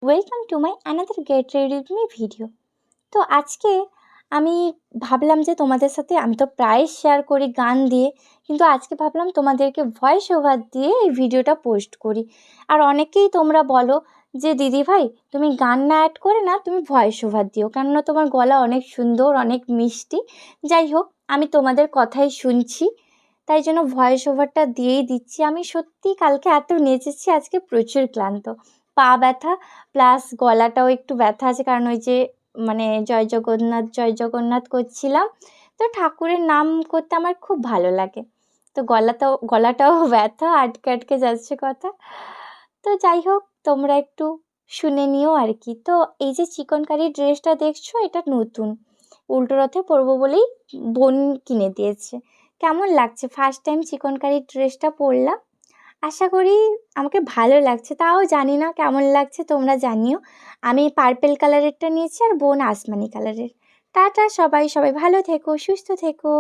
Welcome to my another get ready with me video. তো আজকে আমি ভাবলাম যে তোমাদের সাথে আমি তো প্রায় শেয়ার করি গান দিয়ে, কিন্তু আজকে ভাবলাম তোমাদেরকে ভয়েস ওভার দিয়ে এই ভিডিওটা পোস্ট করি। আর অনেকেই তোমরা বলো যে দিদি ভাই তুমি গান না অ্যাড করে না তুমি ভয়েস ওভার দিও, কেননা তোমার গলা অনেক সুন্দর, অনেক মিষ্টি। যাই হোক, আমি তোমাদের কথাই শুনছি, তাই জন্য ভয়েস ওভারটা দিয়েই দিচ্ছি। আমি সত্যি কালকে এত নেচেছি, আজকে প্রচুর ক্লান্ত, পা ব্যথা প্লাস গলাটাও একটু ব্যথা আছে, কারণ ওই যে জয় জগন্নাথ জয় জগন্নাথ করছিলাম। তো ঠাকুরের নাম করতে আমার খুব ভালো লাগে, তো গলাটাও ব্যথা, আটকে আটকে যাচ্ছে কথা। তো যাই হোক, তোমরা একটু শুনে নিও আর কি। তো এই যে চিকন কারি ড্রেসটা দেখছো, এটা নতুন, উল্টো রথে পরবো বলেই বোন কিনে দিয়েছে। কেমন লাগছে? ফার্স্ট টাইম চিকন কারি ড্রেসটা পরলাম, আশা করি আমাকে ভালো লাগছে। তাও জানি না কেমন লাগছে, তোমরা জানিও। আমি পার্পেল কালারেরটা নিয়েছি আর বোন আসমানি কালারের। টাটা সবাই, সবাই ভালো থেকো, সুস্থ থেকো।